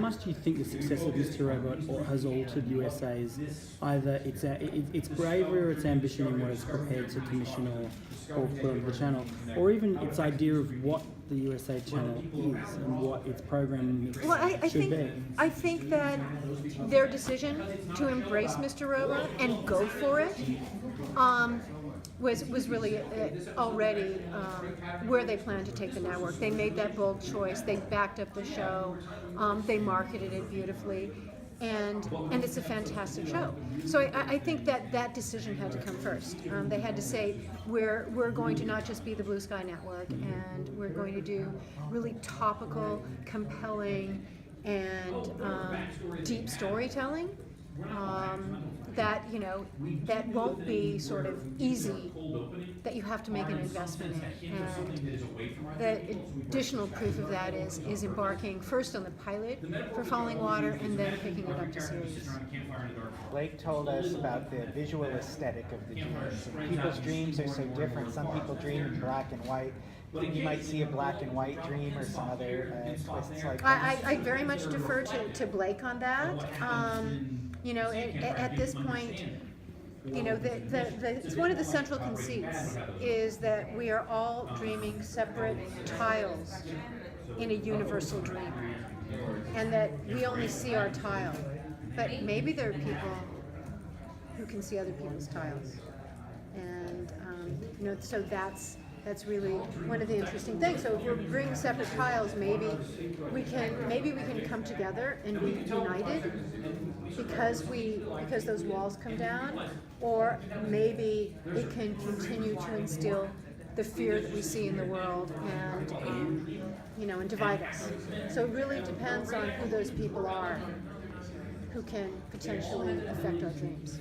much do you think the success of Mr. Robot has altered USA's either its bravery or its ambition in what it's prepared to commission or put on the channel, or even its idea of what the USA channel is and what its programming should be? I think that their decision to embrace Mr. Robot and go for it was really already where they planned to take the network. They made that bold choice. They backed up the show. They marketed it beautifully. And it's a fantastic show. So I think that decision had to come first. They had to say, we're going to not just be the Blue Sky Network, and we're going to do really topical, compelling, and deep storytelling that that won't be sort of easy, that you have to make an investment in. And the additional proof of that is embarking first on the pilot for Falling Water and then picking it up to series. Blake told us about the visual aesthetic of the dreams. And people's dreams are so different. Some people dream in black and white. You might see a black and white dream or some other twists like that. I very much defer to Blake on that. At this point, it's one of the central conceits is that we are all dreaming separate tiles in a universal dream, and that we only see our tile, but maybe there are people who can see other people's tiles, and so that's really one of the interesting things. So if we're bringing separate tiles, maybe we can come together and be united because those walls come down, or maybe it can continue to instill the fear that we see in the world and divide us. So it really depends on who those people are who can potentially affect our dreams.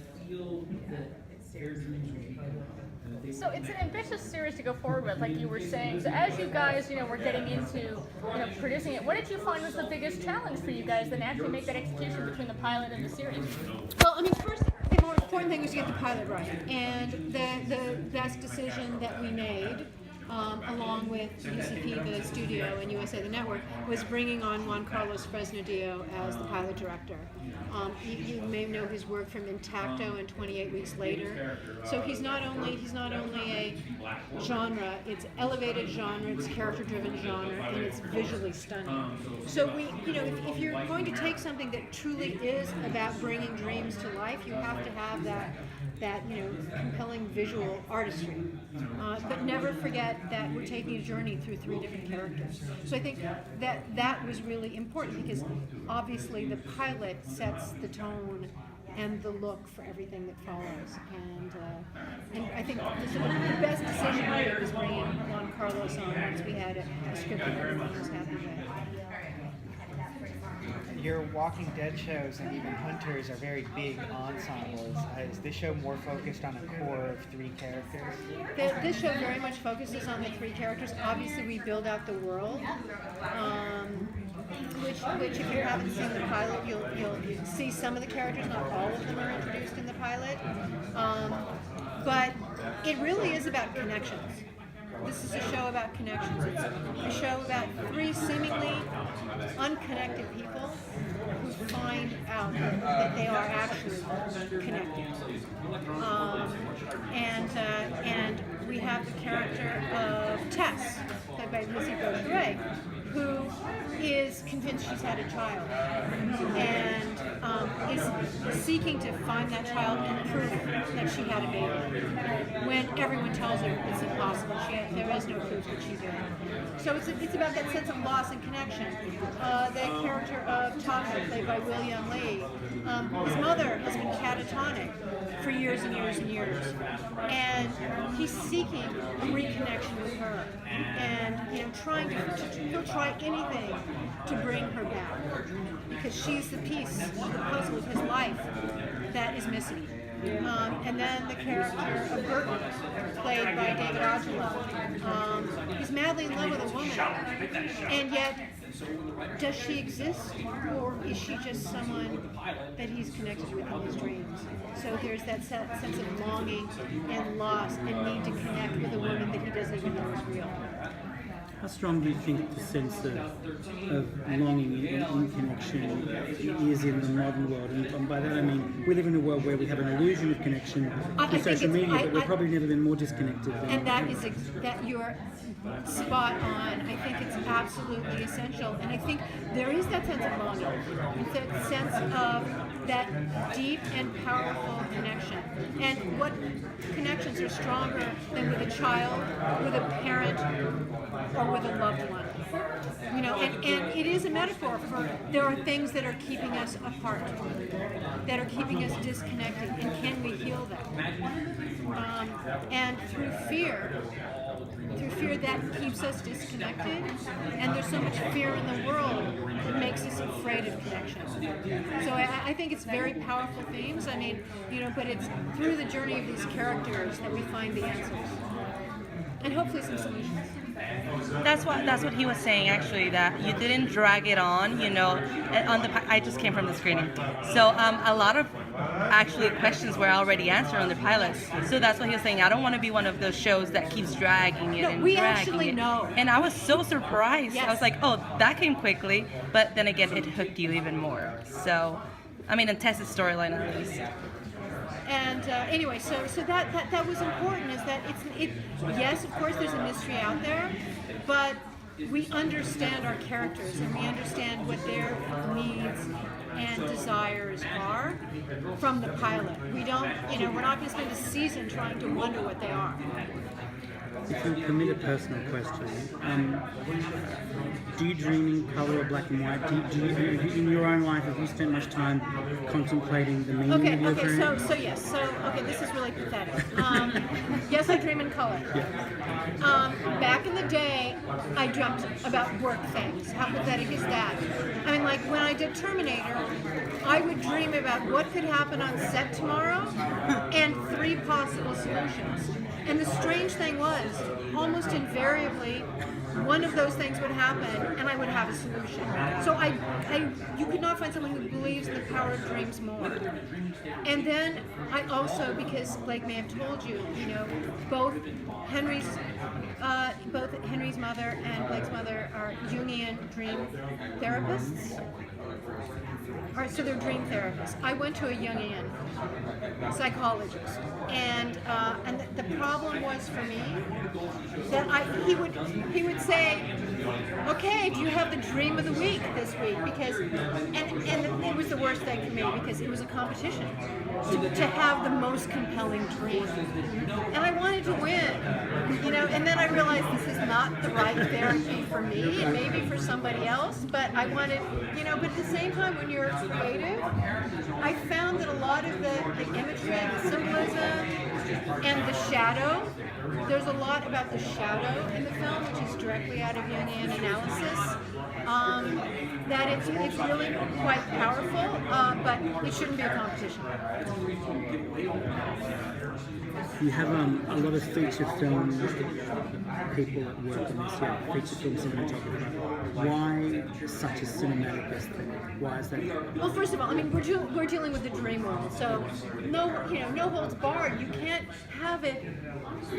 So it's an ambitious series to go forward with, like you were saying. So as you guys, were getting into, producing it, what did you find was the biggest challenge for you guys then actually make that execution between the pilot and the series? Well, first, the more important thing was to get the pilot right, and the best decision that we made, along with UCP, the studio, and USA, the network, was bringing on Juan Carlos Fresnadillo as the pilot director. You may know his work from Intacto and 28 Weeks Later. So he's not only a genre, it's elevated genre, it's character-driven genre, and it's visually stunning. So if you're going to take something that truly is about bringing dreams to life, you have to have that compelling visual artistry. But never forget that we're taking a journey through 3 different characters. So I think that was really important, because obviously the pilot sets the tone and the look for everything that follows. And I think the best decision we made was bringing Juan Carlos on once we had a script that everyone was happy with. Your Walking Dead shows and even Hunters are very big ensembles. Is this show more focused on a core of 3 characters? This show very much focuses on the 3 characters. Obviously, we build out the world, which if you haven't seen the pilot, you'll see some of the characters. Not all of them are introduced in the pilot, but it really is about connections. This is a show about connections. It's a show about 3 seemingly unconnected people who find out that they are actually connected. And we have the character of Tess, played by Lizzie Beaudry, who is convinced she's had a child and is seeking to find that child and prove that she had a baby, when everyone tells her it's impossible. There is no proof that she did. So it's about that sense of loss and connection. The character of Tasha, played by William Lee, his mother has been catatonic for years and years and years, and he's seeking a reconnection with her, and he'll try anything to bring her back, because she's the piece of the puzzle of his life that is missing. And then the character of Burton, played by David Ogelow. He's madly in love with a woman, and yet, does she exist, or is she just someone that he's connected with in his dreams? So there's that sense of longing and loss and need to connect with a woman that he doesn't even know is real. How strong do you think the sense of longing in connection is in the modern world? And by that I mean we live in a world where we have an illusion of connection with social media, but we've probably never been more disconnected. And that is that you're spot on. I think it's absolutely essential, and I think there is that sense of longing, that sense of that deep and powerful connection. And what connections are stronger than with a child, with a parent, or with a loved one? You know, and it is a metaphor for there are things that are keeping us apart, that are keeping us disconnected, and can we heal them? And through fear that keeps us disconnected, and there's so much fear in the world that makes us afraid of connection. So I think it's very powerful themes. I mean, you know, but it's through the journey of these characters that we find the answers, and hopefully some solutions. That's what he was saying actually, that you didn't drag it on, you know. I just came from the screening, so a lot of actually questions were already answered on the pilots. So that's what he was saying. I don't want to be one of those shows that keeps dragging it and we dragging actually it. know. And I was so surprised. Yes. I was like, oh, that came quickly, but then again, it hooked you even more. So, I mean, in Tess's storyline at least. And anyway, so that was important. Is that yes, of course, there's a mystery out there, but we understand our characters and we understand what their needs and desires are from the pilot. We don't, you know, we're not going to spend a season trying to wonder what they are. If you permit a personal question, do you dream in colour or black and white? Do you, in your own life, have you spent much time contemplating the meaning of your dream? So yes, this is really pathetic. Yes, I dream in color. Yeah. Back in the day, I dreamt about work things. How pathetic is that? I mean, like when I did Terminator, I would dream about what could happen on set tomorrow and 3 possible solutions. And the strange thing was, almost invariably, one of those things would happen, and I would have a solution. So you could not find someone who believes in the power of dreams more. And then I also, because Blake may have told you, you know, both Henry's mother and Blake's mother are Jungian dream therapists. So they're dream therapists. I went to a Jungian psychologist, and the problem was for me that he would say, okay, do you have the dream of the week this week? Because and it was the worst thing for me because it was a competition to have the most compelling dream, and I wanted to win, you know. And then I realized this is not the right therapy for me, and maybe for somebody else. But I wanted, you know. But at the same time, when you're creative, I found that a lot of the imagery, the symbolism, and the shadow. There's a lot about the shadow in the film, which is directly out of Jungian analysis. That it's really quite powerful, but it shouldn't be a competition. You have a lot of feature film people at work on this, feature film cinematographer. Why such a cinematic aesthetic? Why is that? Well, first of all, I mean, we're dealing with the dream world, so no holds barred. You can't have it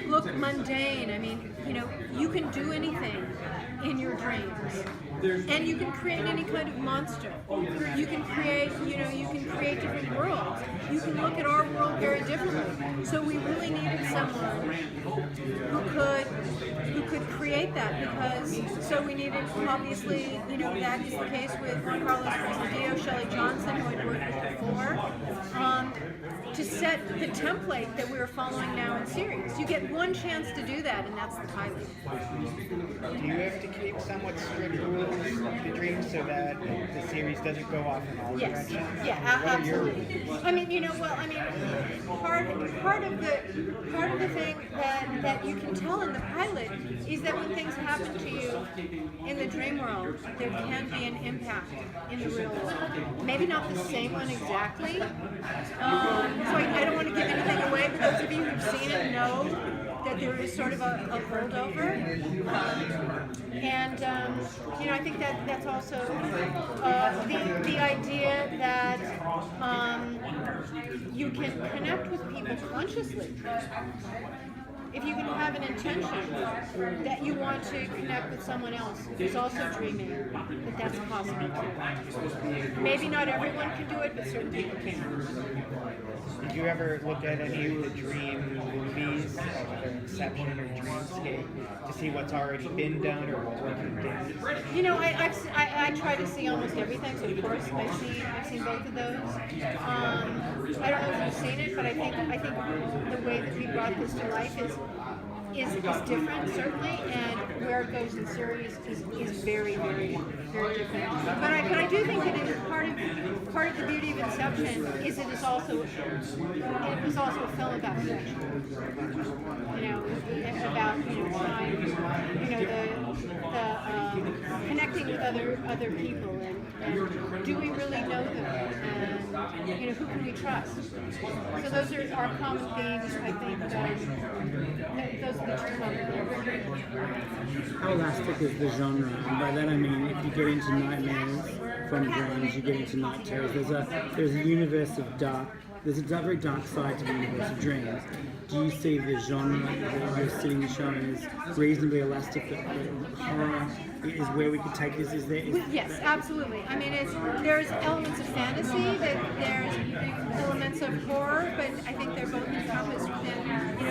look mundane. I mean, you know, you can do anything in your dreams. And you can create any kind of monster. You can create different worlds. You can look at our world very differently. So we really needed someone who could create that, because so we needed, obviously, you know, that is the case with Juan Carlos Dio, Shelley Johnson, who I'd worked with before, to set the template that we were following now in series. You get one chance to do that, and that's the pilot. Do you have to keep somewhat strict rules of the dream so that the series doesn't go off in all directions? Yeah, absolutely. I mean, you know, part of the thing that you can tell in the pilot is that when things happen to you in the dream world, there can be an impact in the real world. Maybe not the same one exactly. So I don't want to give anything away, but those of you who've seen it know that there is sort of a holdover. And you know, I think that's also the idea that you can connect with people consciously. if you can have an intention that you want to connect with someone else who's also dreaming, that's possible too. Maybe not everyone can do it, but certain people can. Did you ever look at any of the dream movies, whether Inception or Dreamscape, to see what's already been done or what we can do? You know, I try to see almost everything, so of course I've seen both of those. I don't know if you've seen it, but I think the way that we brought this to life is different, certainly, and where it goes in series is very, very, very different. But I do think that it is part of the beauty of Inception is it was also a film about connection. You know, about time, the connecting with other people, and do we really know them, and who can we trust? So those are our common themes. I think those are the two common themes. How elastic is the genre? And by that I mean, if you get into nightmares from dreams, you get into night terrors. There's a universe of dark. There's a very dark side to the universe of dreams. Do you see the genre that you're sitting showing as reasonably elastic? That horror is where we could take this? Yes, absolutely. I mean, there's elements of fantasy, there's elements of horror, but I think they're both encompassed within,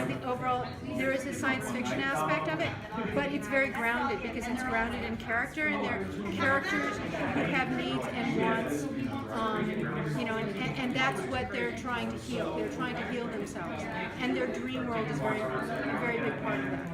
the overall. There is a science fiction aspect of it, but it's very grounded because it's grounded in character, and they're characters who have needs and wants. And that's what they're trying to heal. They're trying to heal themselves, and their dream world is a very big part of that.